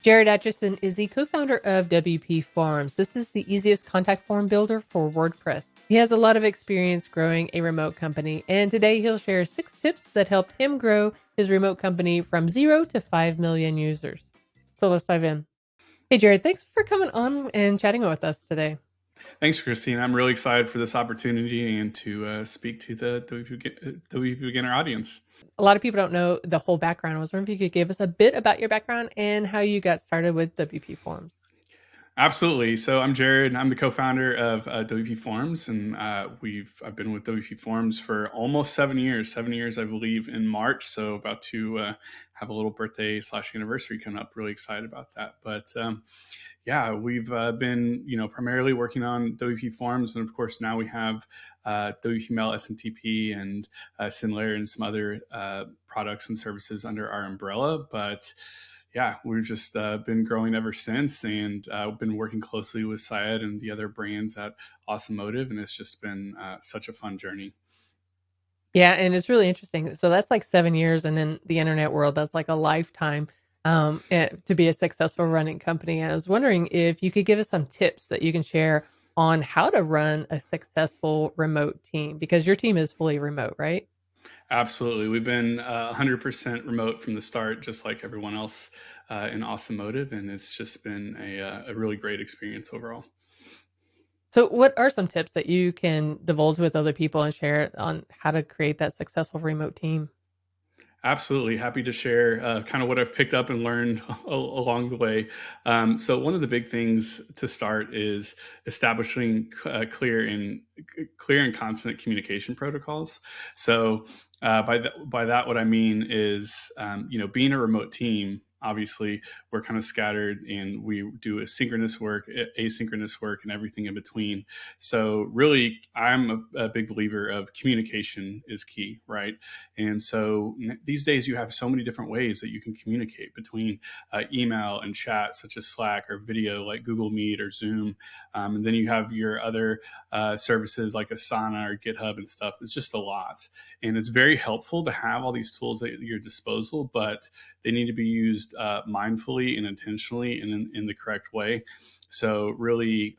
Jared Atchison is the co-founder of WPForms. This is the easiest contact form builder for WordPress. He has a lot of experience growing a remote company, and today he'll share 6 tips that helped him grow his remote company from 0 to 5 million users. So let's dive in. Hey, Jared, thanks for coming on and chatting with us today. Thanks, Christine. I'm really excited for this opportunity and to speak to the WP Beginner audience. A lot of people don't know the whole background. I was wondering if you could give us a bit about your background and how you got started with WPForms. Absolutely. So I'm Jared. I'm the co-founder of WP Forms, and I've been with WP Forms for almost 7 years. 7 years, I believe, in March. So about to have a little birthday / anniversary coming up. Really excited about that. But yeah, we've been primarily working on WP Forms, and of course now we have WP Mail SMTP and Similar and some other products and services under our umbrella. But yeah, we've just been growing ever since, and been working closely with Syed and the other brands at Automotive, and it's just been such a fun journey. Yeah, and it's really interesting. So that's like 7 years, and in the internet world, that's like a lifetime, to be a successful running company. I was wondering if you could give us some tips that you can share on how to run a successful remote team, because your team is fully remote, right? Absolutely, we've been 100% remote from the start, just like everyone else in Automotive, and it's just been a really great experience overall. So what are some tips that you can divulge with other people and share on how to create that successful remote team? Absolutely. Happy to share kind of what I've picked up and learned along the way. So one of the big things to start is establishing clear and constant communication protocols. So by that, what I mean is, being a remote team, obviously we're kind of scattered and we do synchronous work, asynchronous work, and everything in between. So really, I'm a big believer of communication is key, right? And so these days you have so many different ways that you can communicate between email and chat, such as Slack, or video like Google Meet or Zoom. And then you have your other services like Asana or GitHub and stuff. It's just a lot. And it's very helpful to have all these tools at your disposal, but they need to be used mindfully and intentionally and in the correct way. So really,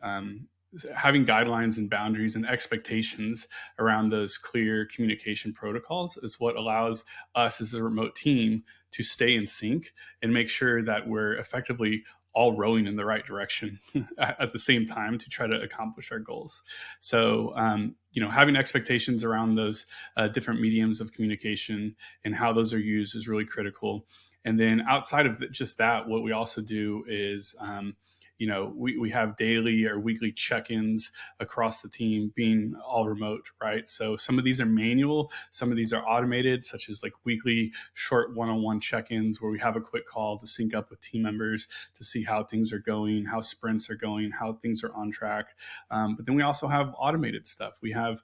having guidelines and boundaries and expectations around those clear communication protocols is what allows us as a remote team to stay in sync and make sure that we're effectively all rowing in the right direction at the same time to try to accomplish our goals. So, having expectations around those different mediums of communication and how those are used is really critical. And then outside of just that, what we also do is, we have daily or weekly check-ins across the team, being all remote, right? So some of these are manual, some of these are automated, such as like weekly short one-on-one check-ins where we have a quick call to sync up with team members to see how things are going, how sprints are going, how things are on track. But then we also have automated stuff. We have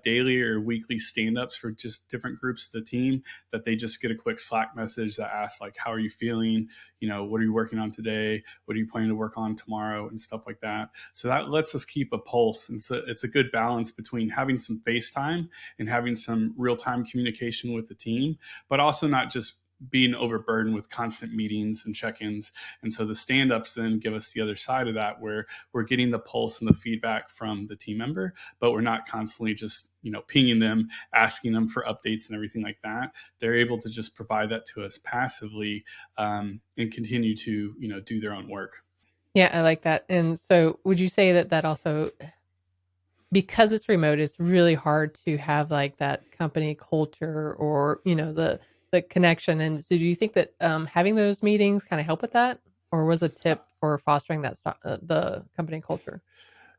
daily or weekly stand-ups for just different groups of the team that they just get a quick Slack message that asks like, how are you feeling? What are you working on today? What are you planning to work on tomorrow, and stuff like that. So that lets us keep a pulse. And so it's a good balance between having some FaceTime and having some real-time communication with the team, but also not just being overburdened with constant meetings and check-ins. And so the stand-ups then give us the other side of that, where we're getting the pulse and the feedback from the team member, but we're not constantly just pinging them, asking them for updates and everything like that. They're able to just provide that to us passively, and continue to do their own work. Yeah, I like that. And so would you say that that also, because it's remote, it's really hard to have like that company culture or, the connection. And so do you think that having those meetings kind of help with that? Or was a tip for fostering that the company culture?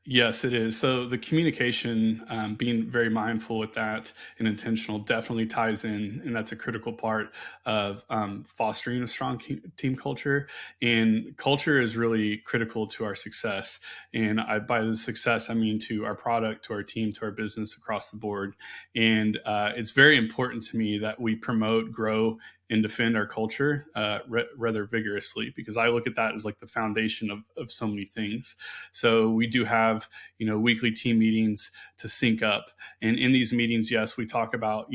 Yes, it is. So the communication, being very mindful with that and intentional, definitely ties in, and that's a critical part of fostering a strong team culture. And culture is really critical to our success. And by the success, I mean to our product, to our team, to our business across the board. And it's very important to me that we promote, grow, and defend our culture rather vigorously, because I look at that as like the foundation of so many things. So we do have, weekly team meetings to sync up. And in these meetings, yes, we talk about,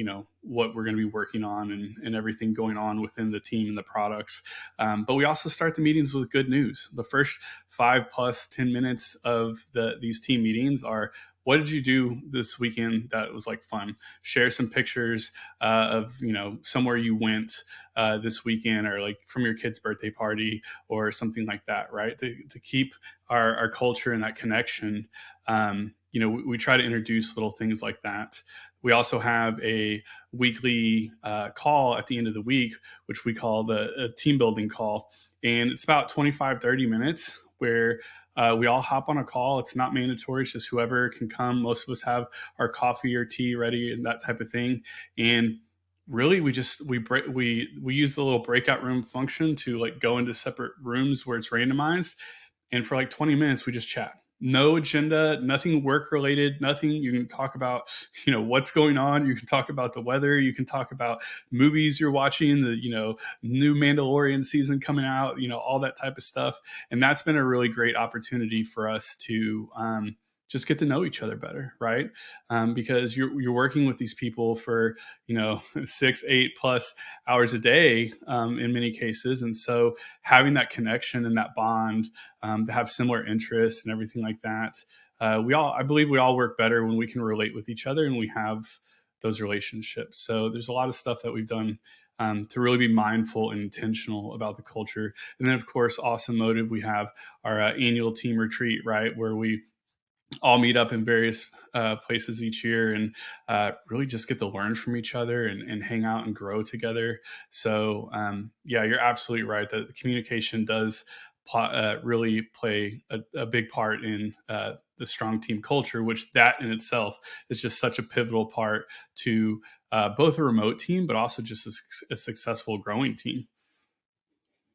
what we're going to be working on and everything going on within the team and the products. But we also start the meetings with good news. The first 5 plus 10 minutes of these team meetings are, what did you do this weekend that was like fun? Share some pictures of somewhere you went this weekend, or like from your kid's birthday party or something like that, right? To keep our culture and that connection. We try to introduce little things like that. We also have a weekly call at the end of the week, which we call the team building call. And it's about 25-30 minutes where we all hop on a call. It's not mandatory. It's just whoever can come. Most of us have our coffee or tea ready and that type of thing. And really, we use the little breakout room function to like go into separate rooms where it's randomized. And for like 20 minutes, we just chat. No agenda, nothing work related, nothing. You can talk about, what's going on. You can talk about the weather. You can talk about movies you're watching, the, new Mandalorian season coming out, all that type of stuff. And that's been a really great opportunity for us to just get to know each other better, right? Because you're working with these people for 6-8+ hours a day in many cases, and so having that connection and that bond, to have similar interests and everything like that, I believe we all work better when we can relate with each other and we have those relationships. So there's a lot of stuff that we've done to really be mindful and intentional about the culture. And then, of course, Awesome Motive, we have our annual team retreat, right, where we all meet up in various places each year and really just get to learn from each other and hang out and grow together. So yeah, you're absolutely right that the communication does really play a big part in the strong team culture, which that in itself is just such a pivotal part to both a remote team, but also just a successful growing team.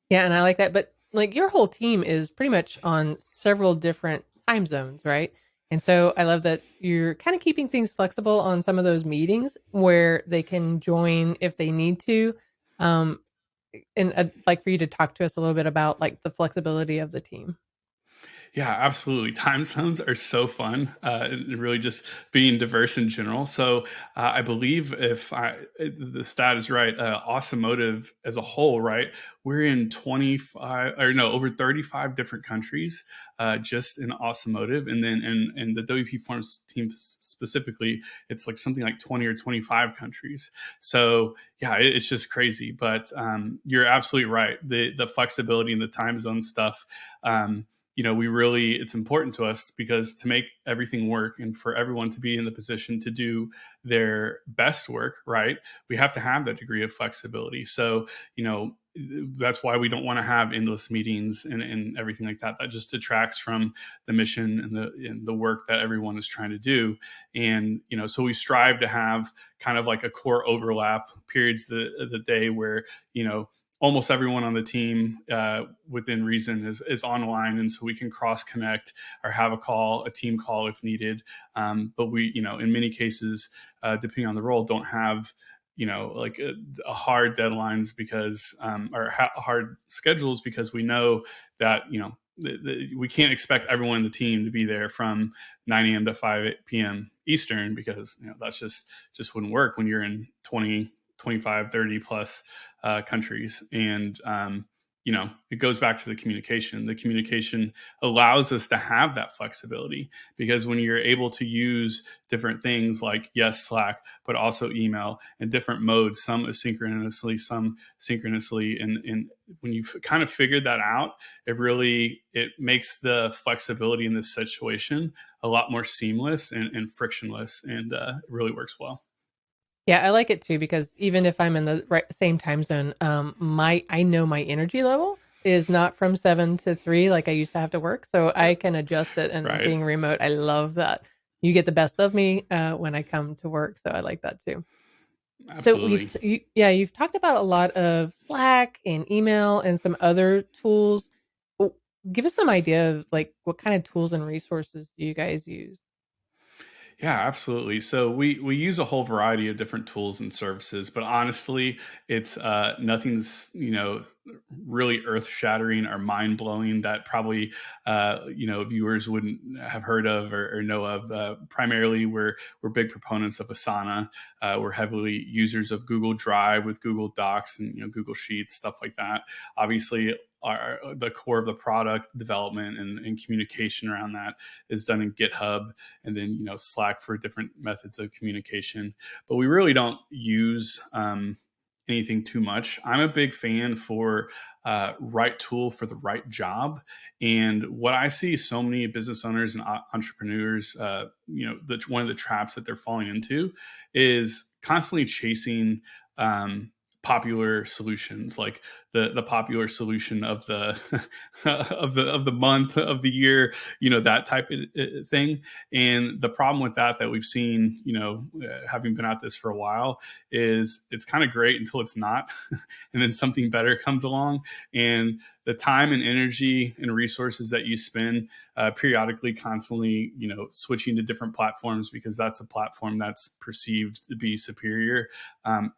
Yeah, and I like that. But like your whole team is pretty much on several different time zones, right? And so I love that you're kind of keeping things flexible on some of those meetings where they can join if they need to. Um, and I'd like for you to talk to us a little bit about like the flexibility of the team. Yeah, absolutely. Time zones are so fun, and really just being diverse in general. So I believe the stat is right, Automotive as a whole, right, we're in 25 or no, over 35 different countries just in automotive. And then in the WP Forms team specifically, it's like something like 20 or 25 countries. So yeah, it's just crazy. But you're absolutely right. The flexibility and the time zone stuff. It's important to us because to make everything work and for everyone to be in the position to do their best work, right, we have to have that degree of flexibility. So, that's why we don't want to have endless meetings and everything like that. That just detracts from the mission and the work that everyone is trying to do. And, so we strive to have kind of like a core overlap periods the day where, almost everyone on the team within reason is online, and so we can cross connect or have a team call if needed. But we, in many cases, depending on the role, don't have like a hard deadlines because or hard schedules, because we know that we can't expect everyone in the team to be there from 9 a.m. to 5 p.m. Eastern, because that's just wouldn't work when you're in 20, 25, 30 plus countries. And it goes back to the communication. The communication allows us to have that flexibility, because when you're able to use different things like, yes, Slack, but also email in different modes, some asynchronously, some synchronously, and when you've kind of figured that out, it makes the flexibility in this situation a lot more seamless and frictionless, and it really works well. Yeah, I like it too because even if I'm in the same time zone, I know my energy level is not from 7 to 3 like I used to have to work, so I can adjust it. And Right. being remote, I love that you get the best of me when I come to work. So I like that too. So Absolutely. you've talked about a lot of Slack and email and some other tools. W- Give us some idea of like what kind of tools and resources do you guys use? Yeah, absolutely. So we use a whole variety of different tools and services, but honestly, it's nothing's really earth shattering or mind blowing that probably viewers wouldn't have heard of or know of. Primarily, we're big proponents of Asana. We're heavily users of Google Drive with Google Docs and Google Sheets, stuff like that. Obviously, the core of the product development and communication around that is done in GitHub, and then Slack for different methods of communication. But we really don't use anything too much. I'm a big fan for right tool for the right job. And what I see so many business owners and entrepreneurs, one of the traps that they're falling into is constantly chasing popular solutions, like the popular solution of the of the month, of the year, that type of thing. And the problem with that we've seen, having been at this for a while, is it's kind of great until it's not, and then something better comes along, and the time and energy and resources that you spend periodically, constantly, switching to different platforms because that's a platform that's perceived to be superior.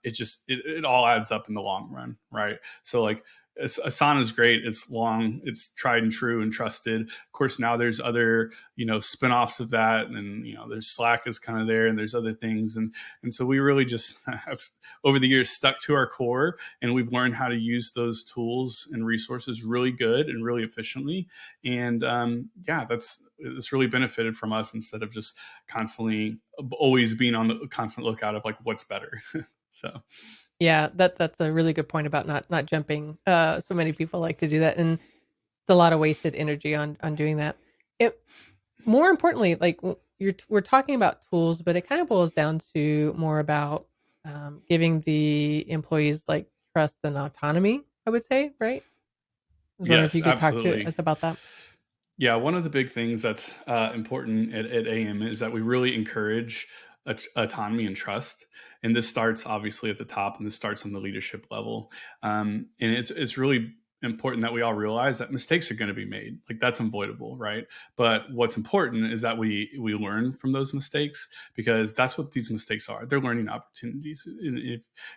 It all adds up in the long run, right? So like Asana is great. It's long, it's tried and true and trusted. Of course, now there's other, spinoffs of that, and there's Slack is kind of there, and there's other things, and so we really just have over the years stuck to our core, and we've learned how to use those tools and resources really good and really efficiently. And it's really benefited from us, instead of just constantly always being on the constant lookout of like what's better. So Yeah, that's a really good point about not jumping. So many people like to do that, and it's a lot of wasted energy on doing that. It More importantly, like we're talking about tools, but it kind of boils down to more about giving the employees like trust and autonomy, I would say, right? I was wondering if yes, you could talk to absolutely. us about that. Yeah, one of the big things that's important at AM is that we really encourage autonomy and trust. And this starts obviously at the top, and this starts on the leadership level. And it's really important that we all realize that mistakes are going to be made. Like, that's unavoidable, right? But what's important is that we learn from those mistakes, because that's what these mistakes are. They're learning opportunities. And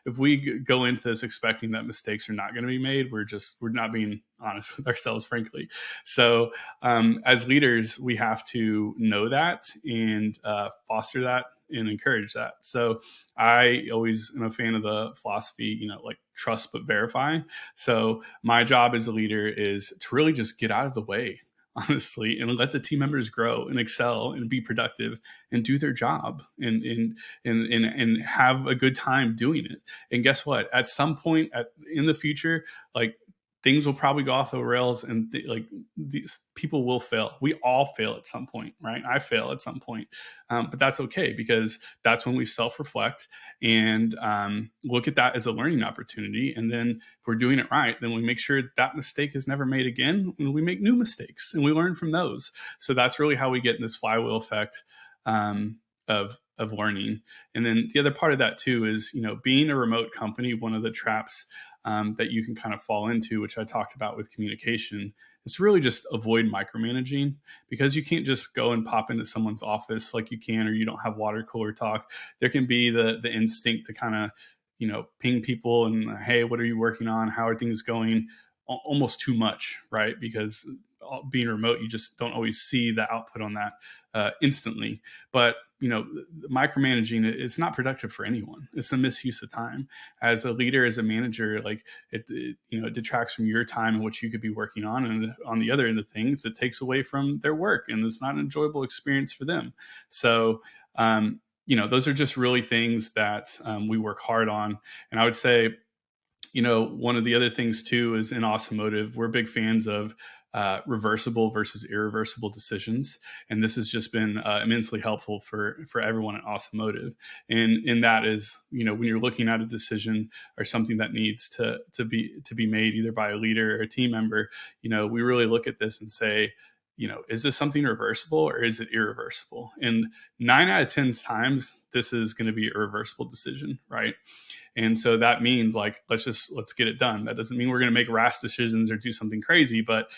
if we go into this expecting that mistakes are not going to be made, we're not being honest with ourselves, frankly. So as leaders, we have to know that and foster that and encourage that. So I always am a fan of the philosophy, like trust but verify. So my job as a leader is to really just get out of the way, honestly, and let the team members grow and excel and be productive and do their job, and have a good time doing it. And guess what? At some point in the future, like, things will probably go off the rails, and these people will fail. We all fail at some point, right? I fail at some point, but that's okay, because that's when we self-reflect and look at that as a learning opportunity. And then if we're doing it right, then we make sure that mistake is never made again, and we make new mistakes and we learn from those. So that's really how we get in this flywheel effect of learning. And then the other part of that too is, being a remote company, one of the traps that you can kind of fall into, which I talked about with communication, is really just avoid micromanaging, because you can't just go and pop into someone's office like you can, or you don't have water cooler talk. There can be the instinct to kind of, ping people and, hey, what are you working on? How are things going? Almost too much, right? Because being remote, you just don't always see the output on that instantly. But micromanaging, it's not productive for anyone. It's a misuse of time. As a leader, as a manager, like it detracts from your time and what you could be working on. And on the other end of things, it takes away from their work, and it's not an enjoyable experience for them. So those are just really things that we work hard on. And I would say, one of the other things too is, in automotive, we're big fans of reversible versus irreversible decisions, and this has just been immensely helpful for everyone in automotive. And that is, when you're looking at a decision or something that needs to be made either by a leader or a team member, we really look at this and say, is this something reversible or is it irreversible? And 9 out of 10 times, this is going to be a reversible decision, right? And so that means like, let's get it done. That doesn't mean we're going to make rash decisions or do something crazy, but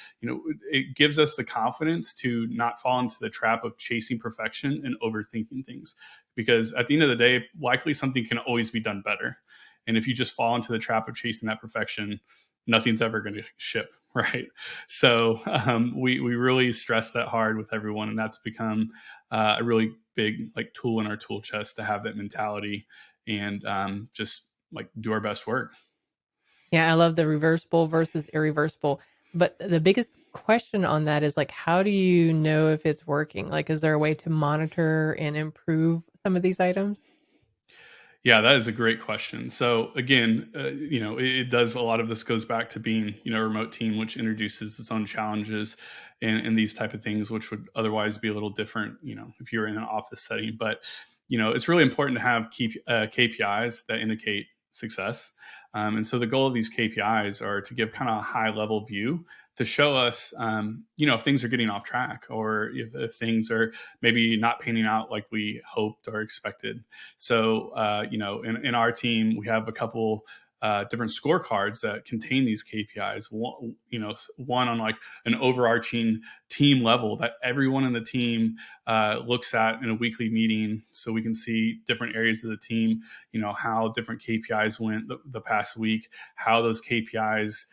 it gives us the confidence to not fall into the trap of chasing perfection and overthinking things. Because at the end of the day, likely something can always be done better. And if you just fall into the trap of chasing that perfection, nothing's ever going to ship, right? So we really stress that hard with everyone, and that's become a really big like tool in our tool chest to have that mentality and just like do our best work. Yeah, I love the reversible versus irreversible. But the biggest question on that is like, how do you know if it's working? Like, is there a way to monitor and improve some of these items? Yeah, that is a great question. So again, it does a lot of this goes back to being, a remote team, which introduces its own challenges and these type of things, which would otherwise be a little different, if you're in an office setting. But, it's really important to have KPIs that indicate success. And so the goal of these KPIs are to give kind of a high level view to show us, if things are getting off track or if things are maybe not panning out like we hoped or expected. So, in our team, we have a couple different scorecards that contain these KPIs. One on like an overarching team level that everyone in the team looks at in a weekly meeting, so we can see different areas of the team. How different KPIs went the past week, how those KPIs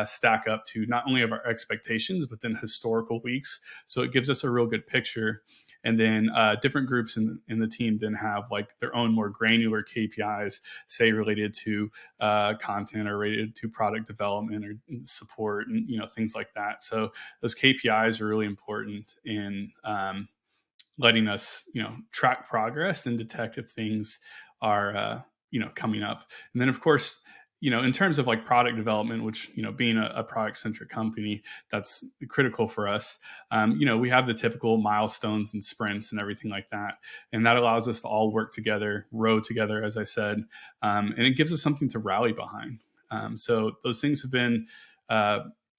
stack up to not only of our expectations, but then historical weeks. So it gives us a real good picture. And then different groups in the team then have like their own more granular KPIs, say related to content or related to product development or support and things like that. So those KPIs are really important in letting us track progress and detect if things are coming up. And then of course, in terms of like product development, which, being a product centric company, that's critical for us. We have the typical milestones and sprints and everything like that. And that allows us to all work together, row together, as I said. And it gives us something to rally behind. So those things have been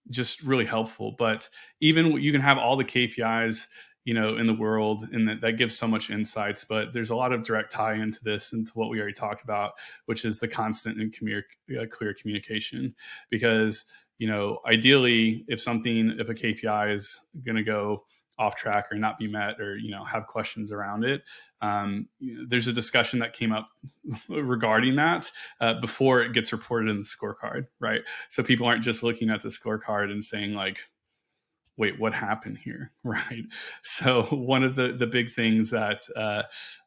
just really helpful. But even you can have all the KPIs in the world, and that gives so much insights. But there's a lot of direct tie into this, into what we already talked about, which is the constant and clear communication. Because ideally, if a KPI is going to go off track or not be met, or have questions around it, there's a discussion that came up regarding that before it gets reported in the scorecard, right? So people aren't just looking at the scorecard and saying like, wait, what happened here? Right. So one of the big things that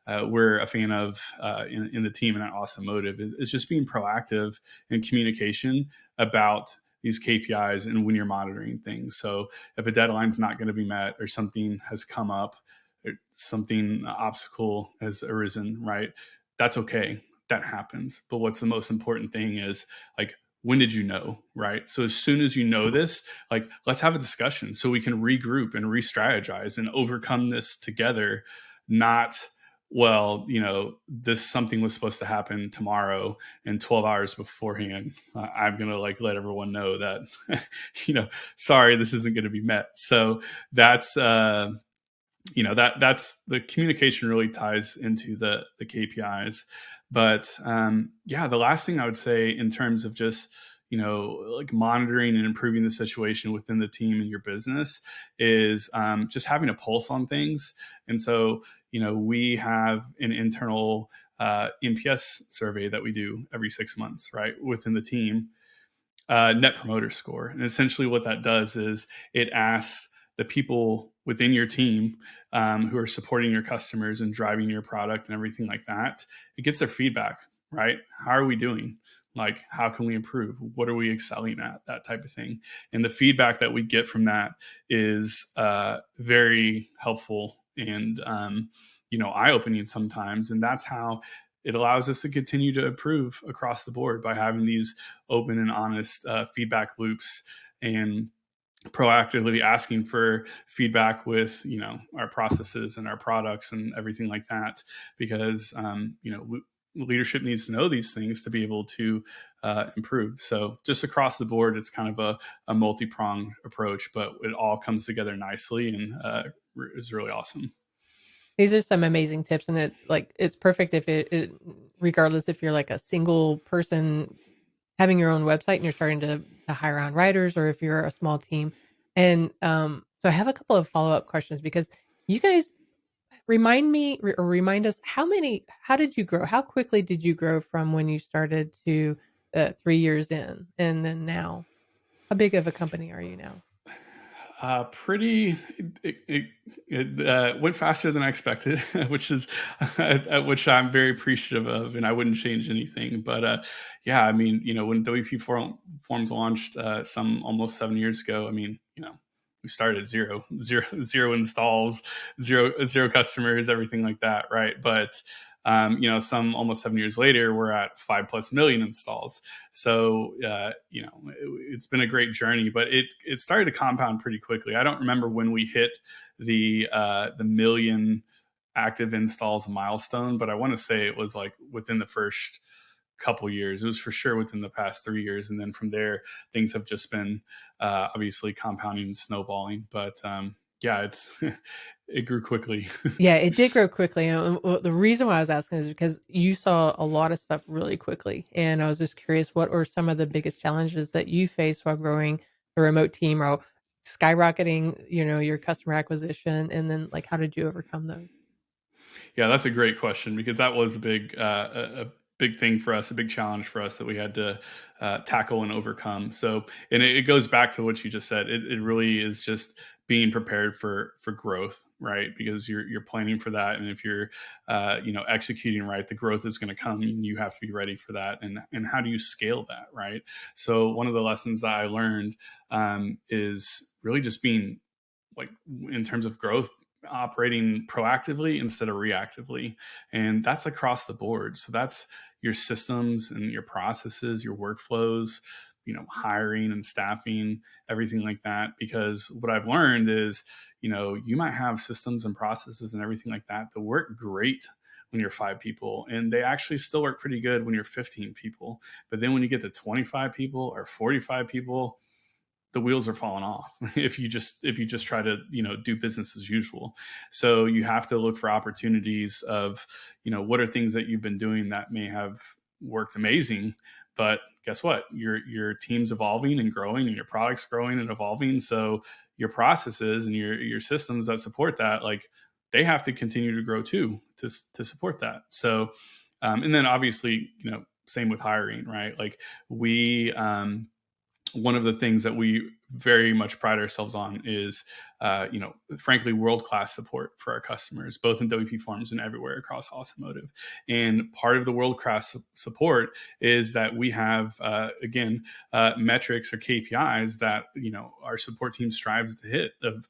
we're a fan of in the team and at Awesome Motive is just being proactive in communication about these KPIs and when you're monitoring things. So if a deadline's not going to be met, or something has come up, or something obstacle has arisen, right? That's okay. That happens. But what's the most important thing is like, when did you know, right? So as soon as you know this, like, let's have a discussion so we can regroup and re-strategize and overcome this together. Not, well, this something was supposed to happen tomorrow, and 12 hours beforehand, I'm going to like let everyone know that, sorry, this isn't going to be met. So that's, that's the communication really ties into the KPIs. But the last thing I would say in terms of just like monitoring and improving the situation within the team and your business is just having a pulse on things. And so we have an internal NPS survey that we do every 6 months, right, within the team, Net Promoter Score. And essentially what that does is it asks the people within your team who are supporting your customers and driving your product and everything like that, it gets their feedback, right? How are we doing? Like, how can we improve? What are we excelling at? That type of thing. And the feedback that we get from that is very helpful and, eye-opening sometimes. And that's how it allows us to continue to improve across the board, by having these open and honest feedback loops, and proactively asking for feedback with our processes and our products and everything like that. Because leadership needs to know these things to be able to improve. So just across the board, it's kind of a multi-pronged approach, but it all comes together nicely and is really awesome. These are some amazing tips, and it's like it's perfect if regardless if you're like a single person having your own website and you're starting to hire on writers, or if you're a small team. And so I have a couple of follow up questions because you guys remind us how did you grow? How quickly did you grow from when you started to 3 years in, and then now? How big of a company are you now? Pretty. It went faster than I expected, which is which I'm very appreciative of, and I wouldn't change anything. But yeah, I mean, when Forms launched some almost 7 years ago, I mean, we started at zero installs, zero customers, everything like that, right? But some almost 7 years later, we're at 5+ million installs. So it's been a great journey, but it started to compound pretty quickly. I don't remember when we hit the million active installs milestone, but I want to say it was like within the first couple years. It was for sure within the past 3 years, and then from there, things have just been obviously compounding and snowballing. But yeah, it's it grew quickly. Yeah, it did grow quickly, and the reason why I was asking is because you saw a lot of stuff really quickly, and I was just curious, what are some of the biggest challenges that you face while growing a remote team or skyrocketing, your customer acquisition, and then, like, how did you overcome those? Yeah, that's a great question because that was a big thing for us, a big challenge for us that we had to tackle and overcome. So, and it goes back to what you just said. It really is just being prepared for growth, right? Because you're planning for that, and if you're executing right, the growth is going to come, and you have to be ready for that. And how do you scale that, right? So, one of the lessons that I learned is really just being like in terms of growth, operating proactively instead of reactively, and that's across the board. So that's your systems and your processes, your workflows, hiring and staffing, everything like that. Because what I've learned is, you might have systems and processes and everything like that that work great when you're 5 people, and they actually still work pretty good when you're 15 people. But then when you get to 25 people or 45 people, the wheels are falling off if you just try to do business as usual. So you have to look for opportunities of what are things that you've been doing that may have worked amazing, but guess what, your team's evolving and growing, and your product's growing and evolving. So your processes and your systems that support that, like, they have to continue to grow too, to support that. So and then obviously, same with hiring, right? Like, we one of the things that we very much pride ourselves on is, frankly, world-class support for our customers, both in WP Forms and everywhere across automotive. And part of the world-class support is that we have, again, metrics or KPIs that, our support team strives to hit of,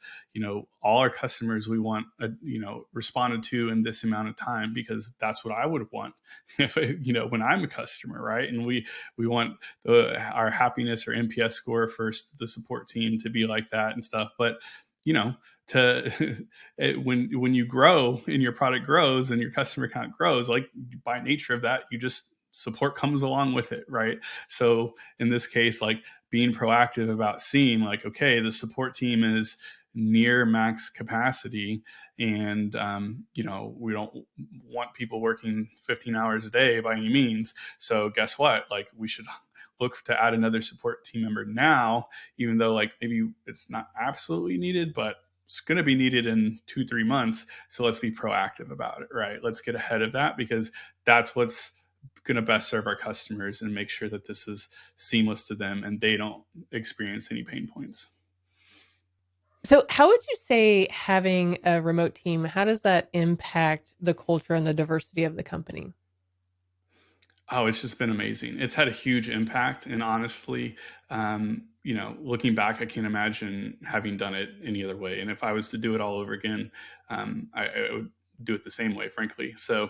all our customers we want, responded to in this amount of time, because that's what I would want if, when I'm a customer, right? And we want our happiness or NPS score for the support team to be like that and stuff. But to when you grow and your product grows and your customer count grows, like, by nature of that, you just support comes along with it, right? So in this case, like, being proactive about seeing, like, okay, the support team is near max capacity, and we don't want people working 15 hours a day by any means. So guess what, like, we should look to add another support team member now, even though, like, maybe it's not absolutely needed, but it's going to be needed in 2-3 months. So let's be proactive about it, right? Let's get ahead of that, because that's what's going to best serve our customers and make sure that this is seamless to them and they don't experience any pain points. So, how would you say having a remote team, how does that impact the culture and the diversity of the company? Oh, it's just been amazing. It's had a huge impact, and honestly, looking back, I can't imagine having done it any other way. And if I was to do it all over again, I would do it the same way, frankly. So,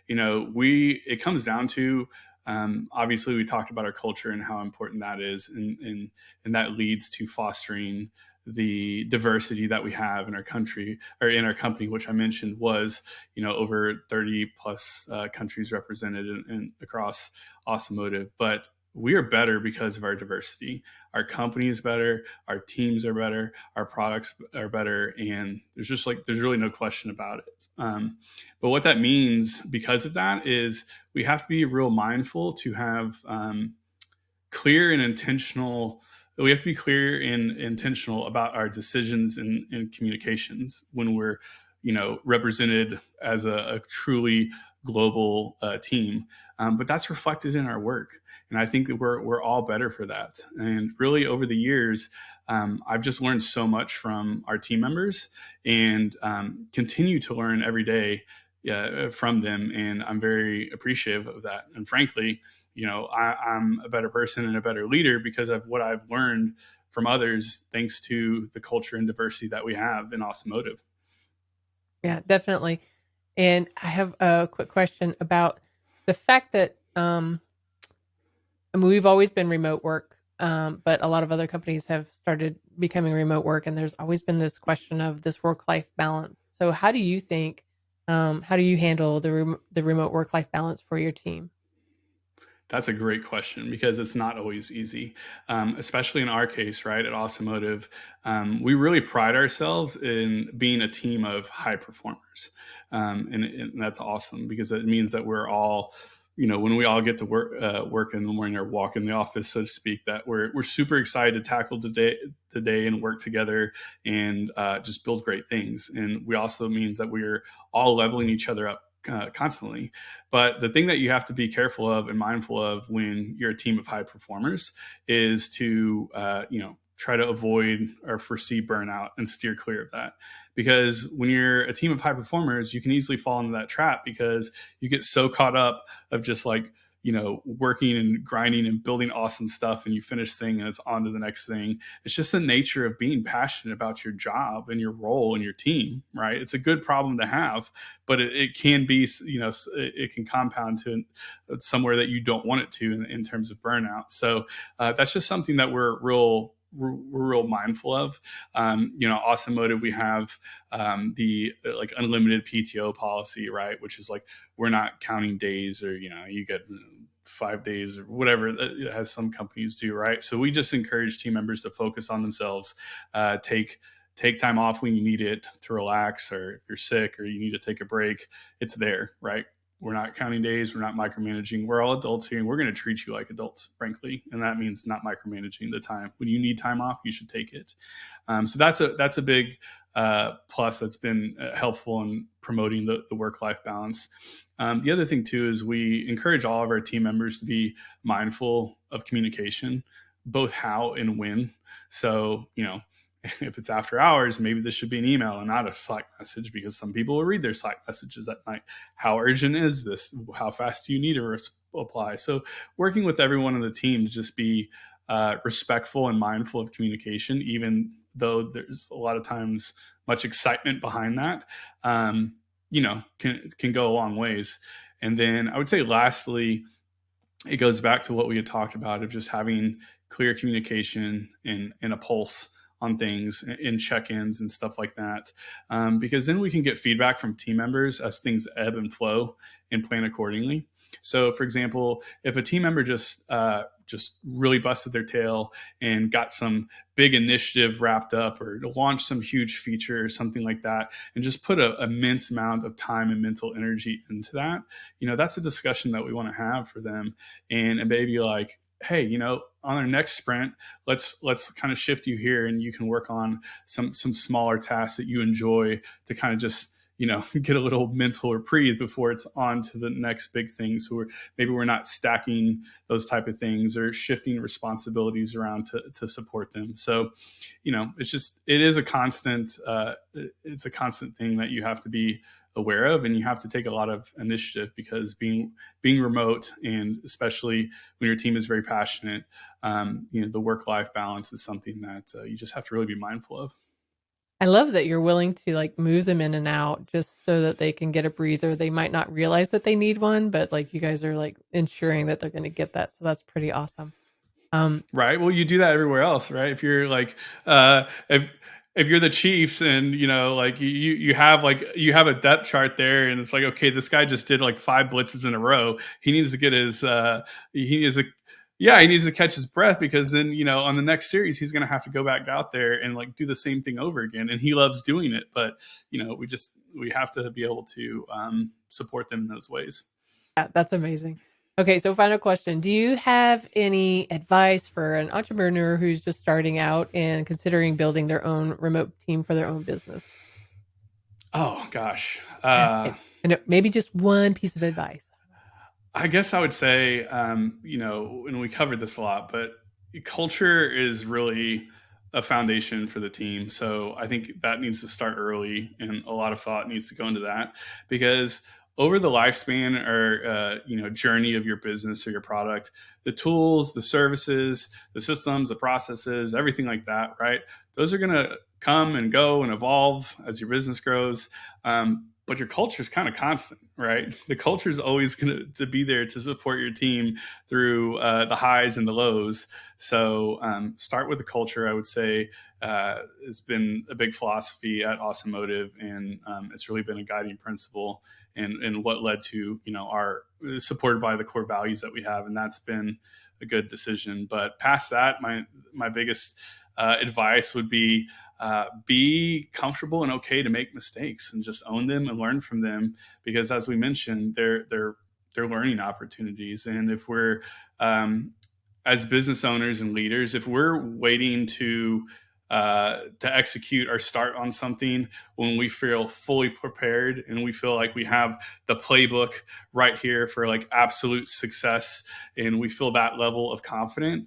it comes down to, obviously, we talked about our culture and how important that is, and that leads to fostering the diversity that we have in our country, or in our company, which I mentioned was, over 30 plus countries represented in across automotive. But we are better because of our diversity. Our company is better, our teams are better, our products are better, and there's really no question about it. But what that means because of that is we have to be real mindful to have clear and intentional we have to be clear and intentional about our decisions and communications when we're represented as a truly global team. But that's reflected in our work, and I think that we're all better for that. And really, over the years, I've just learned so much from our team members, and continue to learn every day, from them, and I'm very appreciative of that. And frankly, I'm a better person and a better leader because of what I've learned from others, thanks to the culture and diversity that we have in automotive. Yeah, definitely. And I have a quick question about the fact that I mean, we've always been remote work, but a lot of other companies have started becoming remote work, and there's always been this question of this work life balance. So, how do you think? How do you handle the remote work life balance for your team? That's a great question because it's not always easy, especially in our case, right? At Automotive, we really pride ourselves in being a team of high performers, and that's awesome because it means that we're all, when we all get to work in the morning or walk in the office, so to speak, that we're super excited to tackle today and work together and just build great things. And we also means that we're all leveling each other up constantly. But the thing that you have to be careful of and mindful of when you're a team of high performers is to, try to avoid or foresee burnout and steer clear of that. Because when you're a team of high performers, you can easily fall into that trap because you get so caught up of just like, working and grinding and building awesome stuff, and you finish thing and it's on to the next thing. It's just the nature of being passionate about your job and your role and your team, right? It's a good problem to have, but it can be, it can compound to somewhere that you don't want it to in terms of burnout. So that's just something that we're real mindful of. Automotive, we have the like unlimited PTO policy, right? Which is like, we're not counting days, or you get 5 days or whatever, as some companies do, right? So we just encourage team members to focus on themselves, take time off when you need it to relax, or if you're sick or you need to take a break, it's there, right? We're not counting days. We're not micromanaging. We're all adults here, and we're going to treat you like adults, frankly. And that means not micromanaging the time. When you need time off, you should take it. So that's a big plus that's been helpful in promoting the work life balance. The other thing too is we encourage all of our team members to be mindful of communication, both how and when. So if it's after hours, maybe this should be an email and not a Slack message, because some people will read their Slack messages at night. How urgent is this? How fast do you need to reply? So working with everyone on the team to just be respectful and mindful of communication, even though there's a lot of times much excitement behind that, can go a long ways. And then I would say lastly, it goes back to what we had talked about of just having clear communication and a pulse on things in check-ins and stuff like that, because then we can get feedback from team members as things ebb and flow and plan accordingly. So, for example, if a team member just really busted their tail and got some big initiative wrapped up, or launched some huge feature or something like that, and just put an immense amount of time and mental energy into that, that's a discussion that we want to have for them, and maybe like, hey, on our next sprint, let's kind of shift you here, and you can work on some smaller tasks that you enjoy to kind of just get a little mental reprieve before it's on to the next big thing. So we're not stacking those type of things or shifting responsibilities around to support them. So it is a constant thing that you have to be aware of, and you have to take a lot of initiative, because being remote, and especially when your team is very passionate, the work-life balance is something that you just have to really be mindful of. I love that you're willing to like move them in and out just so that they can get a breather. They might not realize that they need one, but like you guys are like ensuring that they're going to get that. So that's pretty awesome. Um, Right. Well, you do that everywhere else, right? If you're like, if you're the Chiefs, and like you have a depth chart there, and it's like, okay, this guy just did like 5 blitzes in a row. He needs to get his he needs to Yeah, he needs to catch his breath, because then, on the next series, he's going to have to go back out there and like do the same thing over again. And he loves doing it, but we have to be able to support them in those ways. Yeah, that's amazing. Okay, so final question. Do you have any advice for an entrepreneur who's just starting out and considering building their own remote team for their own business? Oh gosh. Yeah, and maybe just one piece of advice. I guess I would say, and we covered this a lot, but culture is really a foundation for the team. So I think that needs to start early, and a lot of thought needs to go into that, because over the lifespan or journey of your business or your product, the tools, the services, the systems, the processes, everything like that, right? Those are going to come and go and evolve as your business grows. But your culture is kind of constant, right? The culture is always going to be there to support your team through the highs and the lows. So start with the culture, I would say, has been a big philosophy at Awesome Motive, and it's really been a guiding principle, and what led to our supported by the core values that we have, and that's been a good decision. But past that, my biggest advice would be comfortable and okay to make mistakes, and just own them and learn from them, because as we mentioned, they're learning opportunities. And if we're as business owners and leaders, if we're waiting to execute or start on something when we feel fully prepared and we feel like we have the playbook right here for like absolute success, and we feel that level of confidence,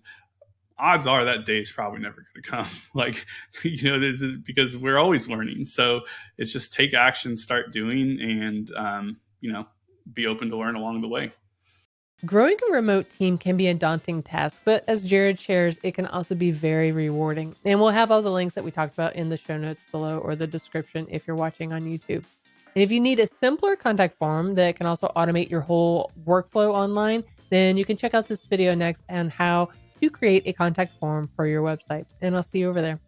odds are that day is probably never going to come. Like, because we're always learning. So it's just take action, start doing, and, be open to learn along the way. Growing a remote team can be a daunting task, but as Jared shares, it can also be very rewarding. And we'll have all the links that we talked about in the show notes below, or the description if you're watching on YouTube. And if you need a simpler contact form that can also automate your whole workflow online, then you can check out this video next on how to create a contact form for your website. And I'll see you over there.